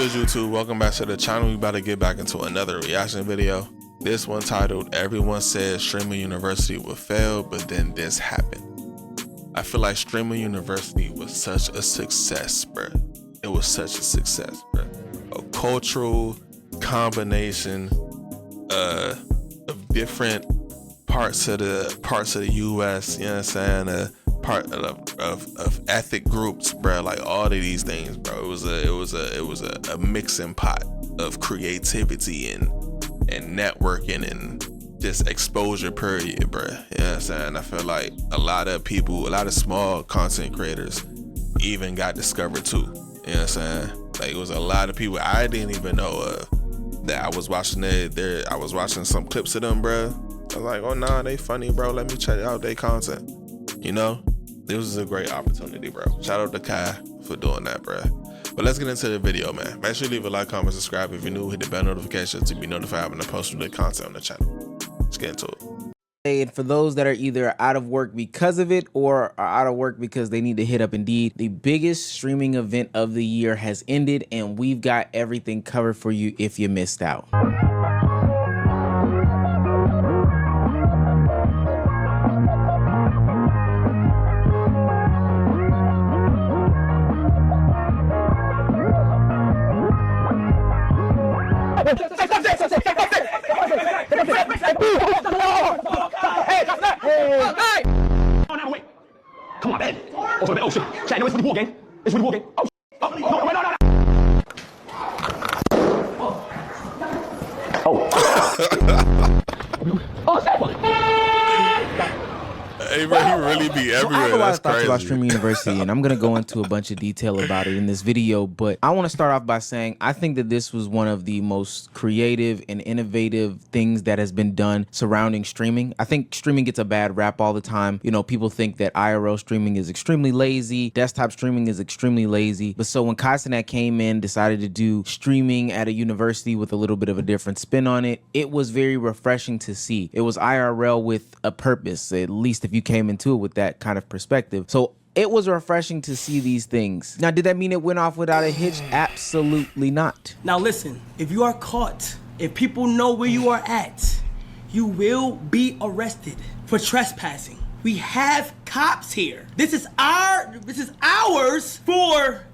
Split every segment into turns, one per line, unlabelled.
good, YouTube? Welcome back to the channel. We about to get back into another reaction video. This one titled, "Everyone said Streaming University would fail, but then this happened." I feel like Streaming University was such a success, bro. It was such a success, bro. A cultural combination of different parts of the US, you know what I'm saying? Part of ethnic groups, bro. Like all of these things, bro. It was a mixing pot of creativity and networking and just exposure, period, bro. You know what I'm saying? I feel like a lot of people, a lot of small content creators even got discovered too. You know what I'm saying? Like it was a lot of people I didn't even know that I was watching I was watching some clips of them, bro. I was like, oh nah, they funny, bro. Let me check out their content. You know, this was a great opportunity, bro. Shout out to Kai for doing that, bro. But let's get into the video, man. Make sure you leave a like, comment, subscribe. If you're new, hit the bell notification to be notified when I post new content on the channel. Let's get into it.
And for those that are either out of work because of it or are out of work because they need to hit up Indeed, the biggest streaming event of the year has ended, and we've got everything covered for you if you missed out.
Come on, Ben. Oh, sorry, oh shit. Shit, I know it's for the war game. It's for the war game. Oh, oh, no, wait, no. Oh. Oh, that one.
Hey, bro, he really be everywhere.
I have a lot
That's
of thoughts
crazy.
about Streaming University, and I'm going to go into a bunch of detail about it in this video, but I want to start off by saying I think that this was one of the most creative and innovative things that has been done surrounding streaming. I think streaming gets a bad rap all the time. You know, people think that IRL streaming is extremely lazy, desktop streaming is extremely lazy, but so when Cenat came in, decided to do streaming at a university with a little bit of a different spin on it, it was very refreshing to see. It was IRL with a purpose, at least if you came into it with that kind of perspective. So it was refreshing to see these things. Now, did that mean it went off without a hitch? Absolutely not.
Now listen, if you are caught, if people know where you are at, you will be arrested for trespassing. We have cops here. This is ours for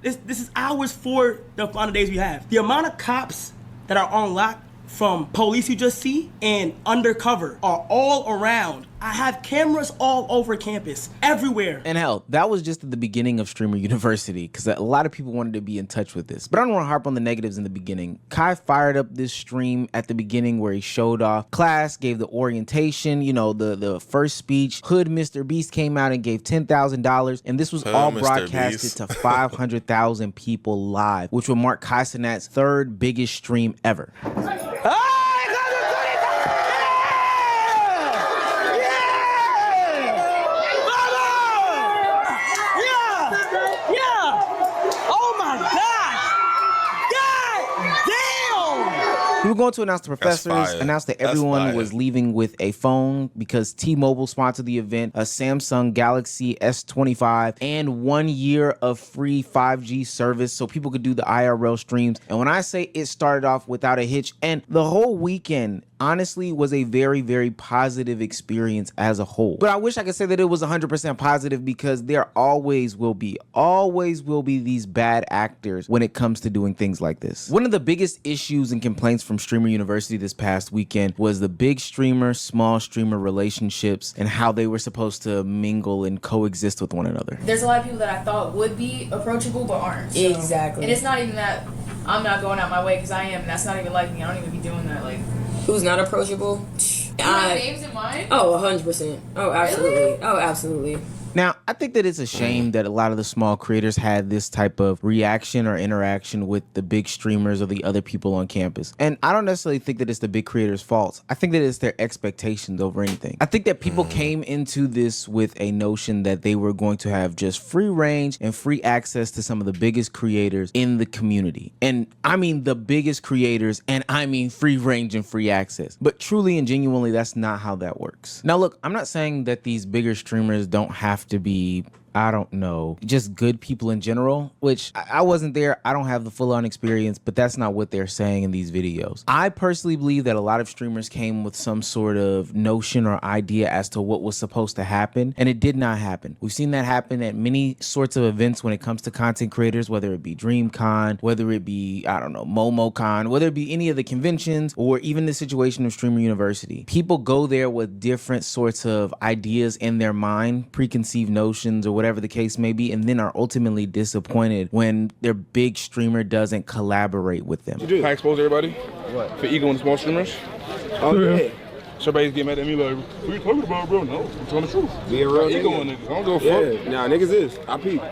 the amount of days we have. The amount of cops that are on lock from police you just see and undercover are all around. I have cameras all over campus, everywhere.
And hell, that was just at the beginning of Streamer University, because a lot of people wanted to be in touch with this. But I don't want to harp on the negatives in the beginning. Kai fired up this stream at the beginning where he showed off class, gave the orientation, you know, the first speech. Hood Mr. Beast came out and gave $10,000, and this was all broadcasted to 500,000 people live, which will mark Cenat's third biggest stream ever. We were going to announce the professors, announce that everyone was leaving with a phone because T-Mobile sponsored the event, a Samsung Galaxy S25, and 1 year of free 5G service so people could do the IRL streams. And when I say it started off without a hitch, and the whole weekend honestly was a very, very positive experience as a whole. But I wish I could say that it was 100% positive, because there always will be these bad actors when it comes to doing things like this. One of the biggest issues and complaints from Streamer University this past weekend was the big streamer, small streamer relationships and how they were supposed to mingle and coexist with one another.
There's a lot of people that I thought would be approachable but aren't. So.
Exactly.
And it's not even that I'm not going out my way, because I am, and that's not even like me. I don't even be doing that. Like,
who's not approachable?
you have names in mind?
Oh, 100%. Oh, absolutely. Really? Oh, absolutely.
Now, I think that it's a shame that a lot of the small creators had this type of reaction or interaction with the big streamers or the other people on campus. And I don't necessarily think that it's the big creators' fault. I think that it's their expectations over anything. I think that people came into this with a notion that they were going to have just free range and free access to some of the biggest creators in the community. And I mean the biggest creators, and I mean free range and free access. But truly and genuinely, that's not how that works. Now look, I'm not saying that these bigger streamers don't have to be I don't know, just good people in general, which I wasn't there. I don't have the full on experience, but that's not what they're saying in these videos. I personally believe that a lot of streamers came with some sort of notion or idea as to what was supposed to happen, and it did not happen. We've seen that happen at many sorts of events when it comes to content creators, whether it be DreamCon, whether it be, I don't know, MomoCon, whether it be any of the conventions, or even the situation of Streamer University. People go there with different sorts of ideas in their mind, preconceived notions or whatever the case may be, and then are ultimately disappointed when their big streamer doesn't collaborate with them.
Can I expose everybody?
What?
For ego and small streamers?
Oh, yeah.
So everybody's getting mad at me like, what are you talking about, bro? No, I'm telling the truth.
Be a real
ego
nigga.
in niggas. I don't give a fuck.
Yeah, nah, niggas is. I peep.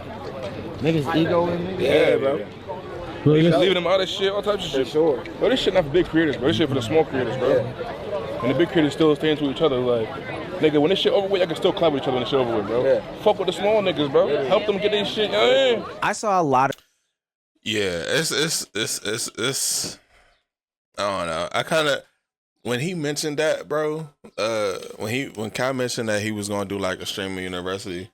Niggas ego in niggas?
Yeah, bro.
They just leaving them out of shit, all types of shit.
For sure.
Bro, this shit not for big creators, bro. This shit for the small creators, bro.
Yeah.
And the big creators still staying to each other, like, nigga, when this shit over with, I can still clap with each other when this shit over with, bro.
Yeah.
Fuck with the small niggas, bro. Help them get their shit, you know what I mean?
I saw a lot of
I don't know. I kind of, when he mentioned that, bro, when Kai mentioned that he was gonna do like a streaming university,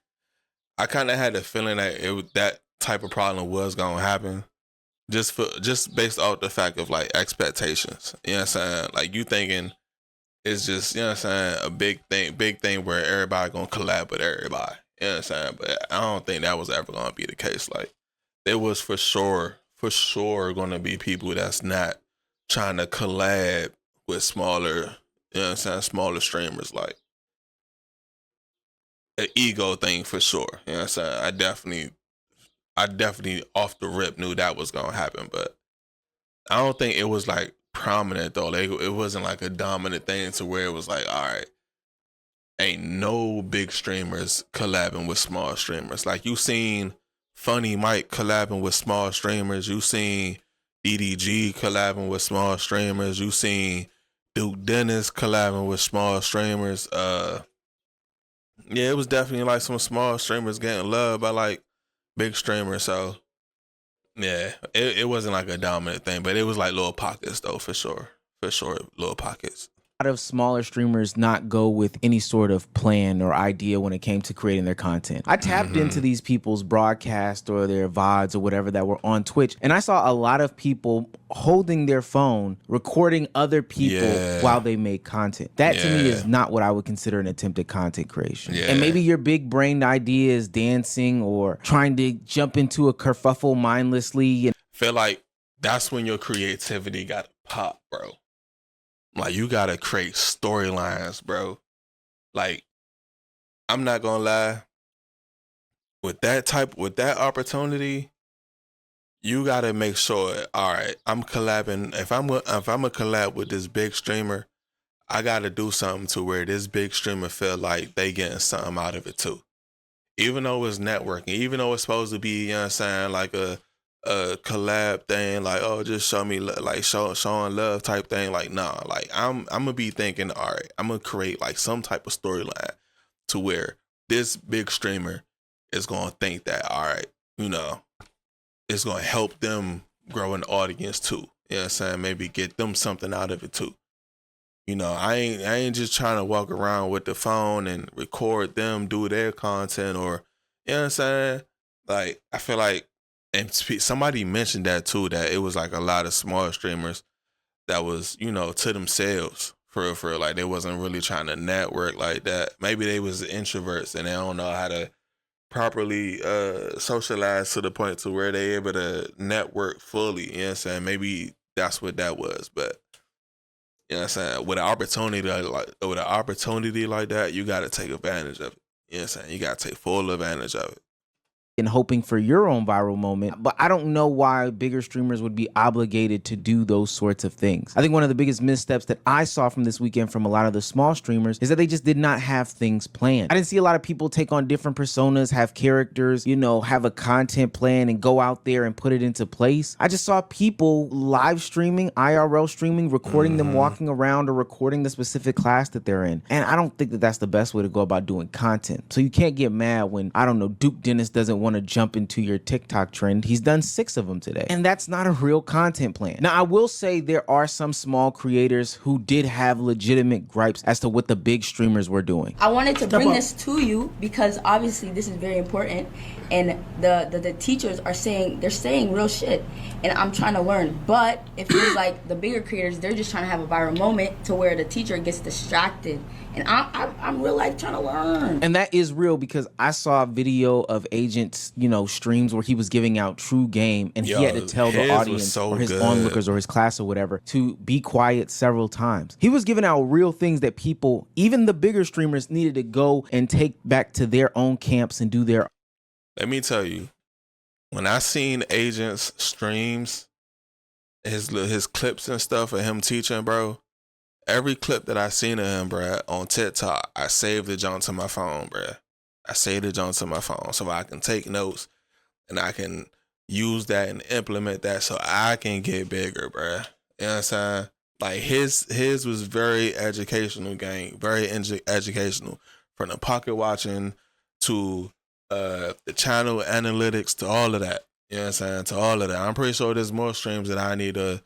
I kind of had the feeling that that type of problem was gonna happen, just based off the fact of like expectations. You know what I'm saying? Like you thinking it's just, you know what I'm saying, a big thing where everybody gonna collab with everybody. You know what I'm saying? But I don't think that was ever gonna be the case. Like there was for sure gonna be people that's not trying to collab with smaller, you know what I'm saying, smaller streamers, like an ego thing for sure. You know what I'm saying? I definitely off the rip knew that was gonna happen, but I don't think it was like prominent though. Like it wasn't like a dominant thing to where it was like, all right, ain't no big streamers collabing with small streamers. Like you seen Funny Mike collabing with small streamers. You seen EDG collabing with small streamers. You seen Duke Dennis collabing with small streamers. Yeah, it was definitely like some small streamers getting loved by like big streamers. So yeah, it wasn't like a dominant thing, but it was like little pockets though, for sure, little pockets.
of smaller streamers not go with any sort of plan or idea when it came to creating their content. I tapped into these people's broadcast or their VODs or whatever that were on Twitch, and I saw a lot of people holding their phone, recording other people while they make content. That to me is not what I would consider an attempt at content creation. And maybe your big brained idea is dancing or trying to jump into a kerfuffle mindlessly. And
feel like that's when your creativity got to pop, bro. Like, you got to create storylines, bro. Like, I'm not going to lie. With that opportunity, you got to make sure, all right, I'm collabing. If I'm going to collab with this big streamer, I got to do something to where this big streamer feel like they getting something out of it too. Even though it's networking, even though it's supposed to be, you know what I'm saying, like a collab thing, like, oh, just show me, like showing love type thing. Like, nah, like I'm gonna be thinking, all right, I'm gonna create like some type of storyline to where this big streamer is gonna think that, all right, you know, it's gonna help them grow an audience too. You know what I'm saying? Maybe get them something out of it too. You know, I ain't just trying to walk around with the phone and record them do their content, or, you know what I'm saying? Like, I feel like, and somebody mentioned that too, that it was like a lot of small streamers that was, you know, to themselves for like they wasn't really trying to network like that. Maybe they was introverts and they don't know how to properly socialize to the point to where they able to network fully. You know what I'm saying? Maybe that's what that was. But you know what I'm saying? With an opportunity like that, you gotta take advantage of it. You know what I'm saying? You gotta take full advantage of it.
and hoping for your own viral moment. But I don't know why bigger streamers would be obligated to do those sorts of things. I think one of the biggest missteps that I saw from this weekend from a lot of the small streamers is that they just did not have things planned. I didn't see a lot of people take on different personas, have characters, you know, have a content plan and go out there and put it into place. I just saw people live streaming, IRL streaming, recording them walking around or recording the specific class that they're in. And I don't think that that's the best way to go about doing content. So you can't get mad when, I don't know, Duke Dennis doesn't want want to jump into your TikTok trend. He's done 6 of them today. And that's not a real content plan. Now, I will say there are some small creators who did have legitimate gripes as to what the big streamers were doing.
I wanted to bring this to you because obviously this is very important, and the teachers are saying real shit, and I'm trying to learn. But it feels like the bigger creators, they're just trying to have a viral moment to where the teacher gets distracted, and I'm real life trying to learn.
And that is real because I saw a video of Agent's, streams where he was giving out true game, and he had to tell the audience or his onlookers or his class or whatever to be quiet several times. He was giving out real things that people, even the bigger streamers, needed to go and take back to their own camps and do their.
Let me tell you, when I seen Agent's streams, his clips and stuff of him teaching, bro, every clip that I seen of him, bro, on TikTok, I saved the junk to my phone, bro. I saved the junk to my phone so I can take notes and I can use that and implement that so I can get bigger, bro. You know what I'm saying? Like his was very educational, gang, very educational, from the pocket watching to the channel analytics to all of that. You know what I'm saying? To all of that. I'm pretty sure there's more streams that I need to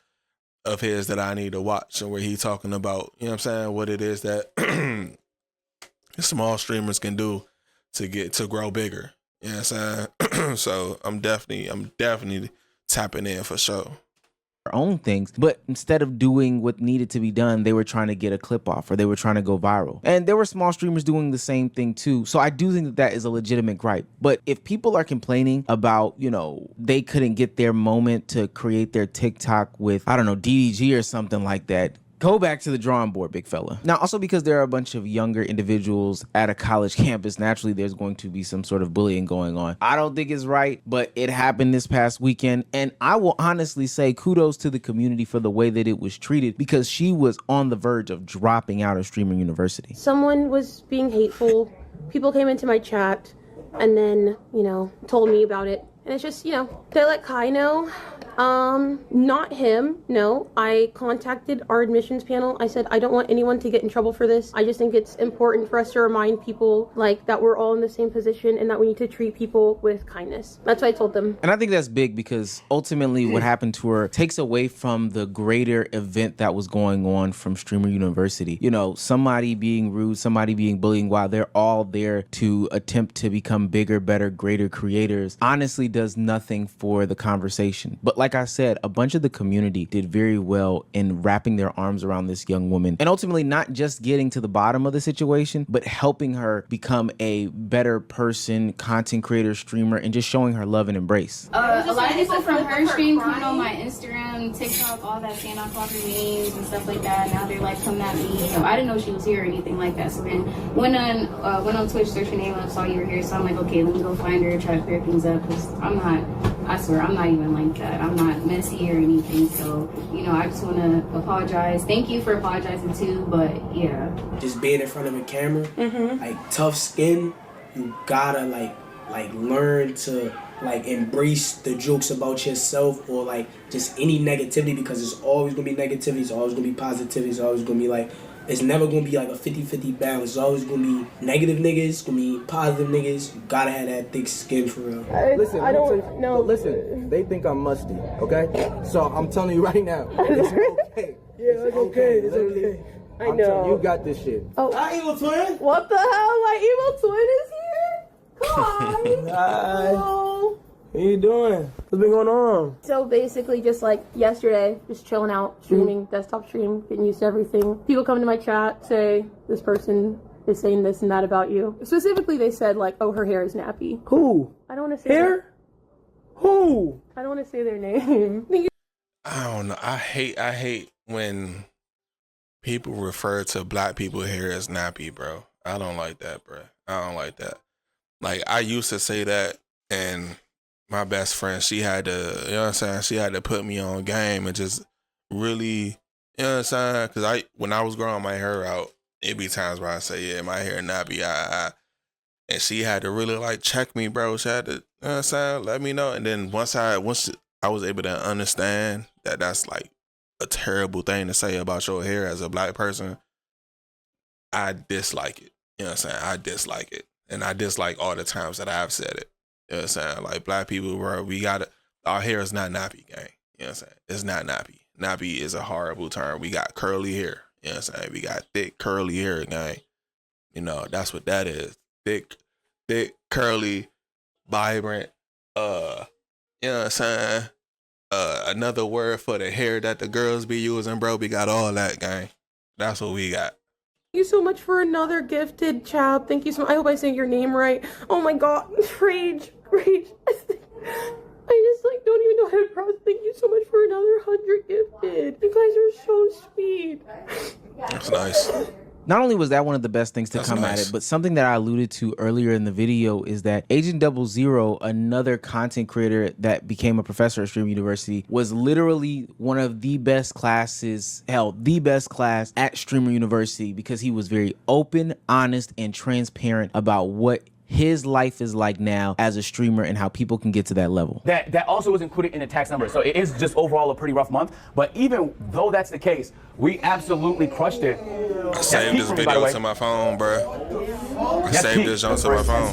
of his that I need to watch, and where he talking about, you know what I'm saying, what it is that small streamers can do to grow bigger. You know what I'm saying? So I'm definitely tapping in for sure.
Own things, but instead of doing what needed to be done, they were trying to get a clip off or they were trying to go viral. And there were small streamers doing the same thing too. So I do think that is a legitimate gripe. But if people are complaining about, they couldn't get their moment to create their TikTok with, I don't know, DDG or something like that, go back to the drawing board, big fella. Now, also because there are a bunch of younger individuals at a college campus, naturally there's going to be some sort of bullying going on. I don't think it's right, but it happened this past weekend. And I will honestly say kudos to the community for the way that it was treated, because she was on the verge of dropping out of Streamer University.
Someone was being hateful. People came into my chat and then, told me about it. And it's just, they let Kai know. Not him, no. I contacted our admissions panel. I said, I don't want anyone to get in trouble for this. I just think it's important for us to remind people, that we're all in the same position and that we need to treat people with kindness. That's what I told them.
And I think that's big because ultimately what happened to her takes away from the greater event that was going on from Streamer University. Somebody being rude, somebody being bullying, while they're all there to attempt to become bigger, better, greater creators, honestly does nothing for the conversation. But like I said, a bunch of the community did very well in wrapping their arms around this young woman and ultimately not just getting to the bottom of the situation, but helping her become a better person, content creator, streamer, and just showing her love and embrace.
A lot of people from her stream coming on my Instagram, TikTok, all that, saying I called her names and stuff like that. Now they're coming at me. I didn't know she was here or anything like that. So then went on Twitch, searched her name up, saw you were here. So I'm like, okay, let me go find her, try to clear things up, because I swear, I'm not even like that. I'm not messy or anything. So, I just want to apologize. Thank you for apologizing too, but yeah.
Just being in front of a camera, tough skin, you gotta learn to embrace the jokes about yourself or just any negativity, because it's always gonna be negativity, it's always gonna be positivity, it's always gonna be it's never gonna be a 50-50 balance. It's always gonna be negative niggas, it's gonna be positive niggas. You gotta have that thick skin for real.
Listen, I don't know. Listen, they think I'm musty, okay? So I'm telling you right now, it's okay.
Yeah, it's okay. It's okay. I
I'm
know.
telling you, got this shit.
Oh,
Hi, evil twin.
what the hell? My evil twin is here? Hi.
Hi. What you doing? What's been going on?
So basically just yesterday, just chilling out, streaming, desktop stream, getting used to everything. People come to my chat, say, this person is saying this and that about you. Specifically, they said oh, her hair is nappy.
Who?
I don't want to say
Hair? Who?
I don't want to say their name.
I don't know. I hate when people refer to black people hair as nappy, bro. I don't like that, bro. I don't like that. I used to say that, and my best friend, she had to, she had to put me on game and just really, because when I was growing my hair out, it'd be times where I say, yeah, my hair nappy, and she had to really check me, bro. She had to, let me know. And then once I was able to understand that that's a terrible thing to say about your hair as a black person, I dislike it. You know what I'm saying? I dislike it. And I dislike all the times that I've said it. You know what I'm saying? Like black people, bro, we got it. Our hair is not nappy, gang. You know what I'm saying? It's not nappy. Nappy is a horrible term. We got curly hair. You know what I'm saying? We got thick, curly hair, gang. You know, that's what that is. Thick, curly, vibrant. You know what I'm saying? Another word for the hair that the girls be using, bro. We got all that, gang. That's what we got.
Thank you so much for another gifted child. Thank you so much. I hope I say your name right. Oh my God, Rage. I just like don't even know how to pronounce. Thank you so much for another 100 gifted. You guys are so sweet.
That's nice.
Not only was that one of the best things to come at it, but something that I alluded to earlier in the video is that Agent 00, another content creator that became a professor at Stream University, was literally one of the best classes, hell, the best class at Streamer University, because he was very open, honest, and transparent about what his life is like now as a streamer and how people can get to that level.
That also was included in the tax number, so it is just overall a pretty rough month. But even though that's the case, we absolutely crushed it.
I saved this video to my phone, bro. I saved this onto my phone.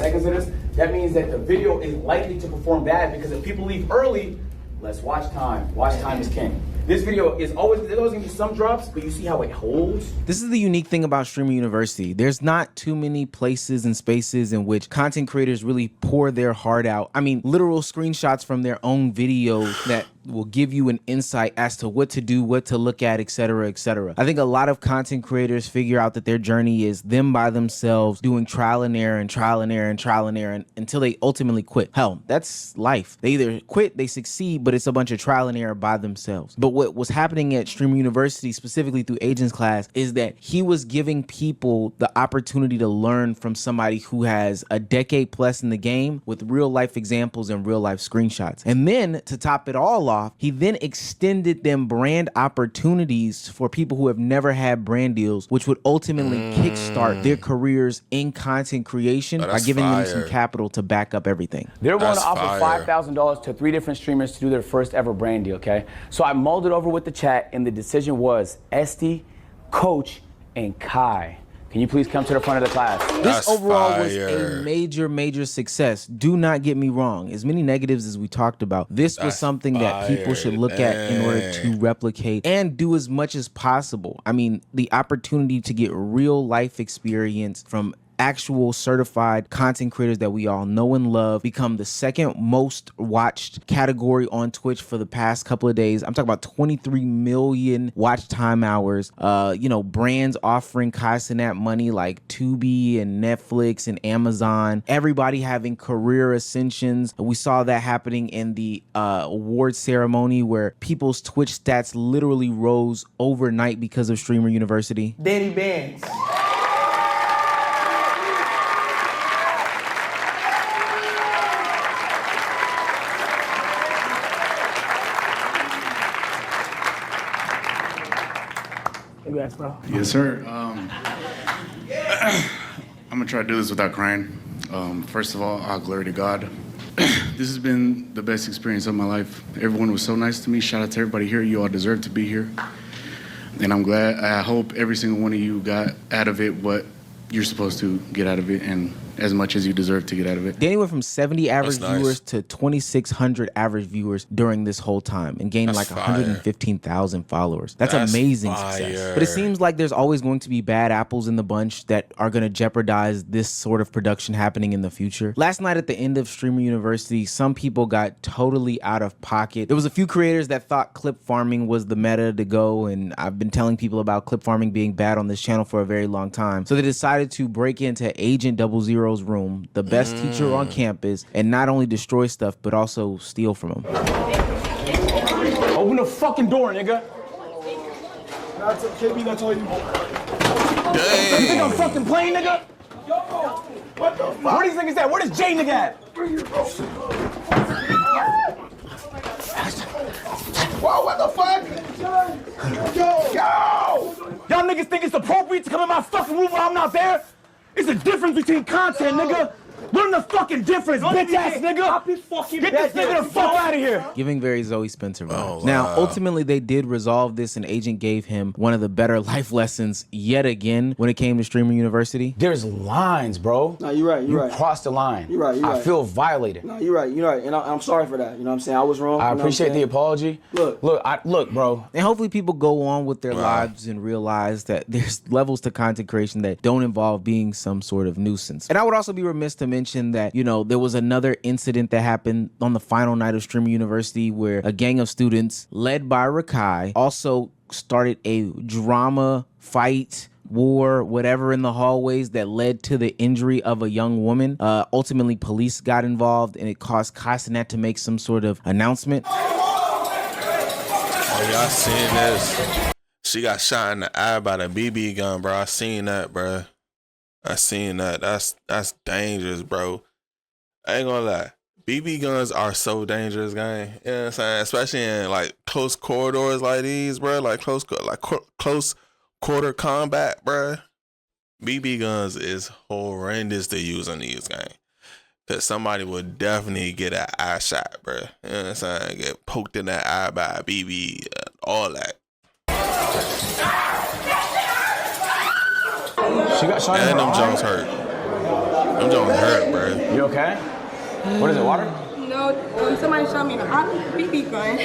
That means that the video is likely to perform bad because if people leave early, less watch time. Watch time is king. This video is always, there's always gonna be some drops, but you see how it holds?
This is the unique thing about Streamer University. There's not too many places and spaces in which content creators really pour their heart out. I mean, literal screenshots from their own videos that will give you an insight as to what to do, what to look at, etc., etc. I think a lot of content creators figure out that their journey is them by themselves doing trial and error and trial and error and trial and error until they ultimately quit. Hell, that's life. They either quit, they succeed, but it's a bunch of trial and error by themselves. But what was happening at Streamer University, specifically through Agent's class, is that he was giving people the opportunity to learn from somebody who has a decade plus in the game with real life examples and real life screenshots. And then to top it all off, he then extended them brand opportunities for people who have never had brand deals, which would ultimately kickstart their careers in content creation by giving them some capital to back up everything.
They're going to offer $5,000 to 3 different streamers to do their first ever brand deal, okay? So I mulled it over with the chat, and the decision was Esty, Coach, and Kai. Can you please come to the front of the class?
This overall was a major success. Do not get me wrong. As many negatives as we talked about, this was something that people should look at in order to replicate and do as much as possible. I mean, the opportunity to get real life experience from actual certified content creators that we all know and love, become the second most watched category on Twitch for the past couple of days. I'm talking about 23 million watch time hours. You know, brands offering Cenat money like Tubi and Netflix and Amazon. Everybody having career ascensions. We saw that happening in the award ceremony where people's Twitch stats literally rose overnight because of Streamer University.
Danny Bands.
Congrats, bro.
Yes, sir. I'm gonna try to do this without crying. First of all glory to God. This has been the best experience of my life. Everyone was so nice to me. Shout out to everybody here. You all deserve to be here. And I'm glad, I hope every single one of you got out of it what you're supposed to get out of it and as much as you deserve to get out of it.
Danny went from 70 average viewers to 2,600 average viewers during this whole time and gained like 115,000 followers. That's amazing success. But it seems like there's always going to be bad apples in the bunch that are going to jeopardize this sort of production happening in the future. Last night at the end of Streamer University, some people got totally out of pocket. There was a few creators that thought clip farming was the meta to go, and I've been telling people about clip farming being bad on this channel for a very long time. So they decided to break into Agent 00's room, the best teacher on campus, and not only destroy stuff, but also steal from him.
Open the fucking door, nigga.
That's KB, that's all you want.
You think I'm fucking playing, nigga?
Yo, what the fuck?
Where these niggas at? Where does Jay nigga at?
Whoa, what the fuck? Yo!
Y'all niggas think it's appropriate to come in my fucking room when I'm not there? It's a difference between content, nigga. Learn the fucking difference, bitch ass nigga. Get this nigga the fuck out of here.
Giving very Zoe Spencer vibes.
Oh,
Now,
wow.
ultimately, they did resolve this, and Agent gave him one of the better life lessons yet again when it came to Streamer University.
There's lines, bro.
No, you're right. You're right.
You crossed the line.
You're right.
I feel violated.
No, you're right. You're right. And I'm sorry for that. You know what I'm saying? I was wrong.
I
you know
appreciate
what I'm
the
saying?
apology. Look, bro.
And hopefully people go on with their lives and realize that there's levels to content creation that don't involve being some sort of nuisance. And I would also be remiss to mention that, you know, there was another incident that happened on the final night of Streamer University where a gang of students led by Rakai also started a drama, fight, war, whatever in the hallways that led to the injury of a young woman. Ultimately, police got involved and it caused Cenat to make some sort of announcement.
Oh, y'all seen this? She got shot in the eye by the BB gun, bro. I seen that, bro. I seen that. That's dangerous, bro. I ain't gonna lie. BB guns are so dangerous, gang. You know what I'm saying? Especially in like close corridors like these, bro. Like close quarter combat, bro. BB guns is horrendous to use on these, gang. Cause somebody would definitely get an eye shot, bro. You know what I'm saying? Get poked in that eye by a BB, all that.
She got shot in her
And them
eye?
Jones hurt. Them Jones hurt, bro.
You okay? What is it, water?
No, somebody shot me in the BB gun.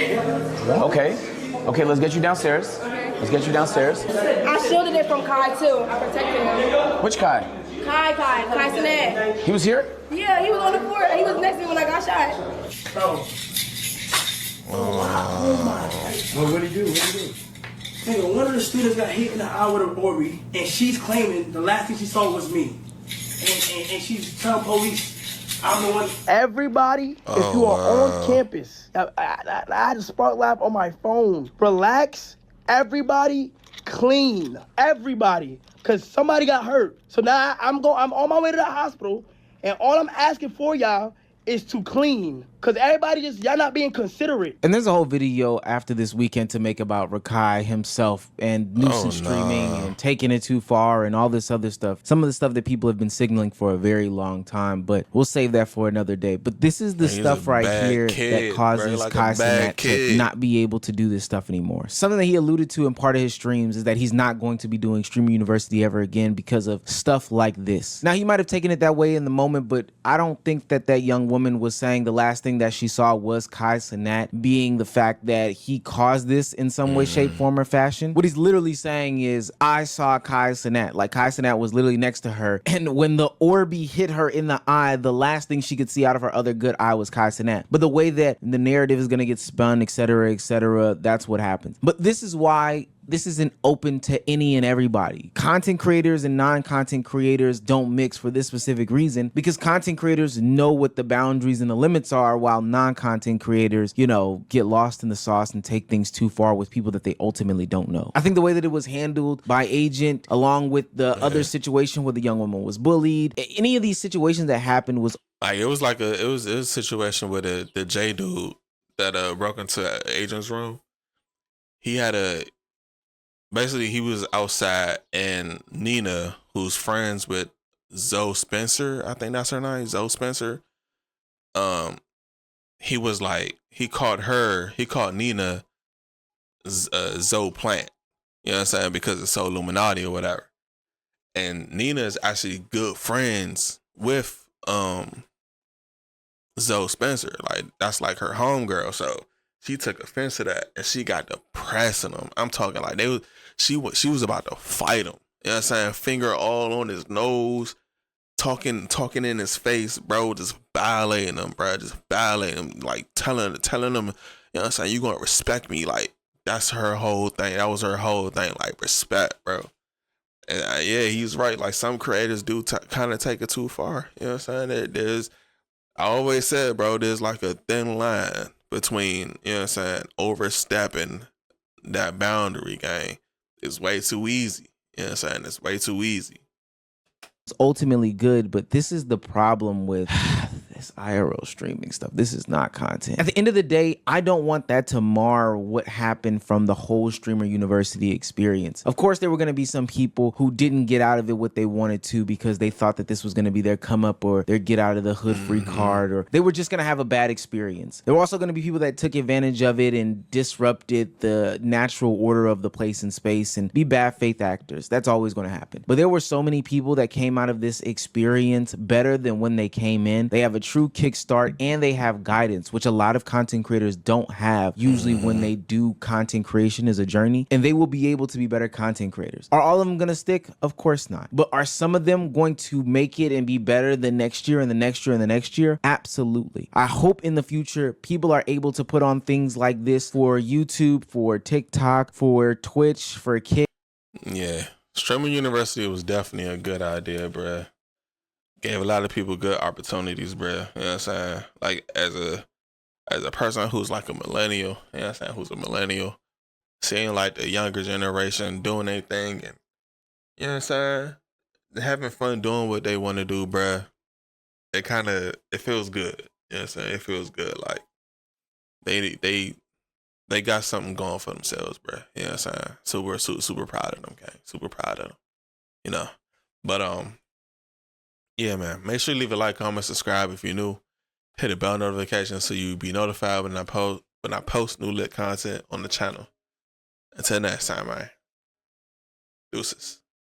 Okay, let's get you downstairs. Let's get you downstairs.
I shielded it from Kai too. I protected him.
Which Kai?
Kai Cenat.
He was here?
Yeah, he was on the floor. He was next to me when I got shot.
Well, what'd he do? Nigga, one of the students got hit in the eye with a Ori, and she's claiming the last thing she saw was me. And she's telling police I'm the one.
Everybody, if you are on campus, I had a spark lab on my phone. Relax. Everybody clean. Everybody. Because somebody got hurt. So now I'm on my way to the hospital, and all I'm asking for y'all is to clean. Because everybody y'all not being considerate.
And there's a whole video after this weekend to make about Rakai himself and nuisance streaming and taking it too far and all this other stuff. Some of the stuff that people have been signaling for a very long time, but we'll save that for another day. But this is the stuff right here that causes Kai Cenat to not be able to do this stuff anymore. Something that he alluded to in part of his streams is that he's not going to be doing Streamer University ever again because of stuff like this. Now, he might have taken it that way in the moment, but I don't think that that young woman was saying the last thing that she saw was Kai Cenat being the fact that he caused this in some way, shape, form, or fashion. What he's literally saying is, I saw Kai Cenat. Like, Kai Cenat was literally next to her, and when the Orby hit her in the eye, the last thing she could see out of her other good eye was Kai Cenat. But the way that the narrative is going to get spun, etc., that's what happens. But this is why this isn't open to any and everybody. Content creators and non-content creators don't mix for this specific reason, because content creators know what the boundaries and the limits are, while non-content creators, you know, get lost in the sauce and take things too far with people that they ultimately don't know. I think the way that it was handled by Agent, along with the other situation where the young woman was bullied, any of these situations that happened was
like, it was a situation with the J dude that broke into Agent's room. Basically, he was outside, and Nina, who's friends with Zoe Spencer, I think that's her name, Zoe Spencer. He was like, he called Nina Zoe Plant. You know what I'm saying? Because it's so Illuminati or whatever. And Nina is actually good friends with Zoe Spencer. Like, that's like her homegirl. So she took offense to that, and she got to pressing him. I'm talking like she was about to fight him. You know what I'm saying? Finger all on his nose, talking in his face, bro, just violating him, bro, like telling him, you know what I'm saying, you gonna respect me. Like, that's her whole thing. That was her whole thing, like, respect, bro. And yeah, he's right. Like, some creators do kind of take it too far. You know what I'm saying? I always said, bro, there's like a thin line between, you know what I'm saying, overstepping that boundary, gang. It's way too easy. You know what I'm saying? It's way too easy.
It's ultimately good, but this is the problem with This IRL streaming stuff, this is not content. At the end of the day, I don't want that to mar what happened from the whole Streamer University experience. Of course, there were going to be some people who didn't get out of it what they wanted to because they thought that this was going to be their come up or their get out of the hood free card, or they were just going to have a bad experience. There were also going to be people that took advantage of it and disrupted the natural order of the place and space and be bad faith actors. That's always going to happen. But there were so many people that came out of this experience better than when they came in. They have a true kickstart and they have guidance, which a lot of content creators don't have usually when they do content creation as a journey, and they will be able to be better content creators. Are all of them going to stick? Of course not. But are some of them going to make it and be better the next year and the next year and the next year? Absolutely. I hope in the future people are able to put on things like this for YouTube, for TikTok, for Twitch, for kids.
Yeah. Streaming University was definitely a good idea, bruh. Gave a lot of people good opportunities, bruh. You know what I'm saying? Like, as a person who's like a millennial, you know what I'm saying, who's a millennial, seeing like the younger generation doing their thing and, you know what I'm saying, having fun doing what they want to do, bruh, it feels good. You know what I'm saying? It feels good. Like, they got something going for themselves, bruh. You know what I'm saying? So we're super proud of them, gang. Super proud of them. You know? But, yeah, man. Make sure you leave a like, comment, subscribe if you're new. Hit the bell notification so you be notified when I post new lit content on the channel. Until next time, man. Deuces.